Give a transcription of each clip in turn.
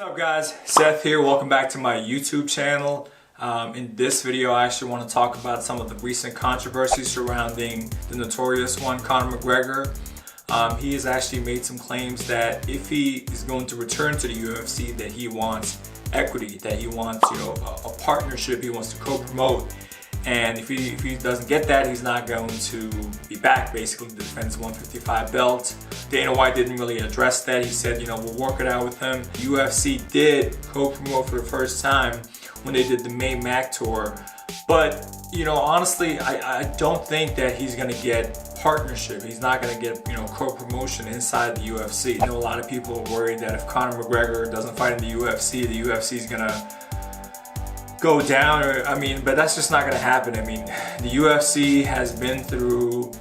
What's up guys, Seth here, welcome back to my YouTube channel. In this video I actually want to talk about some of the recent controversies surrounding the notorious one, Conor McGregor. He has actually made some claims that if he is going to return to the UFC that he wants equity, that he wants a partnership, he wants to co-promote. And if he doesn't get that, he's not going to be back basically to defend his 155 belt. Dana White didn't really address that. He said, we'll work it out with him. UFC did co-promote for the first time when they did the May Mac tour. But, honestly, I don't think that he's going to get partnership. He's not going to get, co-promotion inside the UFC. I know a lot of people are worried that if Conor McGregor doesn't fight in the UFC is going to go down, but that's just not going to happen. The UFC has been through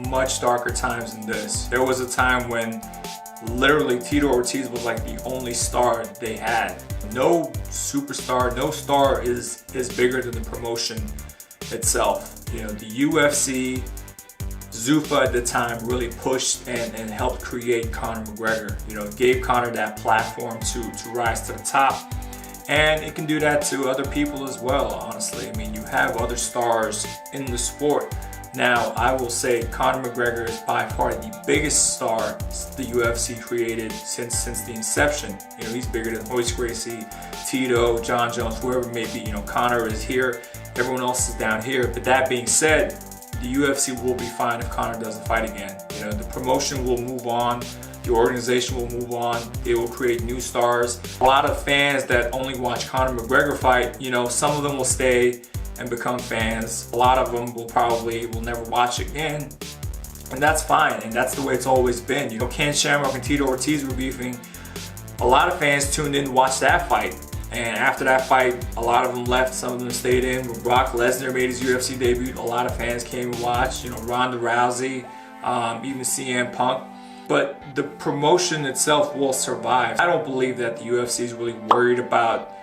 much darker times than this. There was a time when literally Tito Ortiz was like the only star they had. No superstar, no star is bigger than the promotion itself. The UFC, Zuffa at the time really pushed and helped create Conor McGregor. Gave Conor that platform to rise to the top. And it can do that to other people as well, honestly. You have other stars in the sport. Now, I will say Conor McGregor is by far the biggest star the UFC created since the inception. He's bigger than Royce Gracie, Tito, John Jones, whoever it may be. Conor is here, everyone else is down here. But that being said, the UFC will be fine if Conor doesn't fight again. The promotion will move on. The organization will move on. They will create new stars. A lot of fans that only watch Conor McGregor fight, some of them will stay and become fans. A lot of them will never watch again. And that's fine. And that's the way it's always been. Ken Shamrock and Tito Ortiz were beefing. A lot of fans tuned in to watch that fight. And after that fight, a lot of them left. Some of them stayed in. When Brock Lesnar made his UFC debut, a lot of fans came and watched. Ronda Rousey, even CM Punk. But the promotion itself will survive. I don't believe that the UFC is really worried about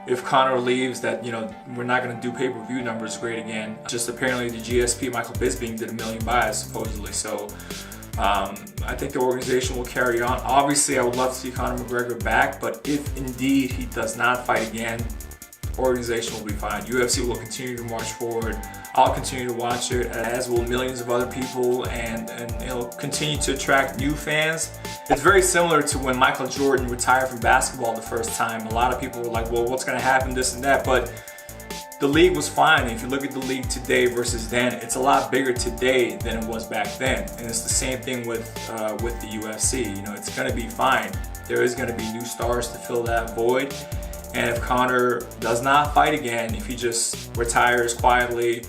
if Conor leaves that, we're not going to do pay-per-view numbers great again. Just apparently the GSP, Michael Bisping, did 1 million buys supposedly. So I think the organization will carry on. Obviously, I would love to see Conor McGregor back, but if indeed he does not fight again, the organization will be fine. UFC will continue to march forward. I'll continue to watch it, as will millions of other people, and it'll continue to attract new fans. It's very similar to when Michael Jordan retired from basketball the first time. A lot of people were like, well, what's going to happen, this and that, but the league was fine. If you look at the league today versus then, it's a lot bigger today than it was back then. And it's the same thing with the UFC. It's going to be fine. There is going to be new stars to fill that void. And if Conor does not fight again, if he just retires quietly,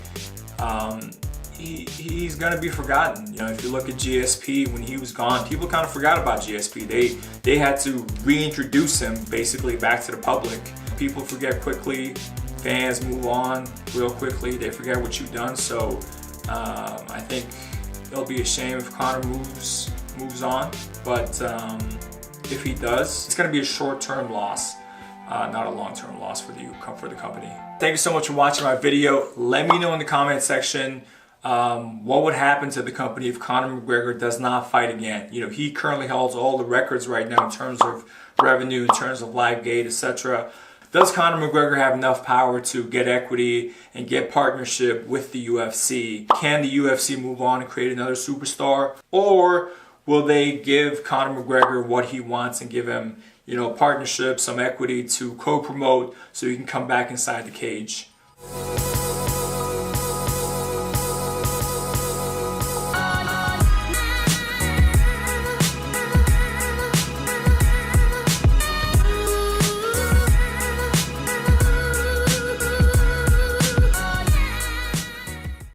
he's going to be forgotten. If you look at GSP, when he was gone, people kind of forgot about GSP. They had to reintroduce him basically back to the public. People forget quickly. Fans move on real quickly. They forget what you've done. So I think it'll be a shame if Conor moves on. But if he does, it's going to be a short-term loss. Not a long-term loss for the company. Thank you so much for watching my video. Let me know in the comment section what would happen to the company if Conor McGregor does not fight again. He currently holds all the records right now in terms of revenue, in terms of live gate, etc. Does Conor McGregor have enough power to get equity and get partnership with the UFC? Can the UFC move on and create another superstar? Or will they give Conor McGregor what he wants and give him partnership, some equity to co-promote so he can come back inside the cage?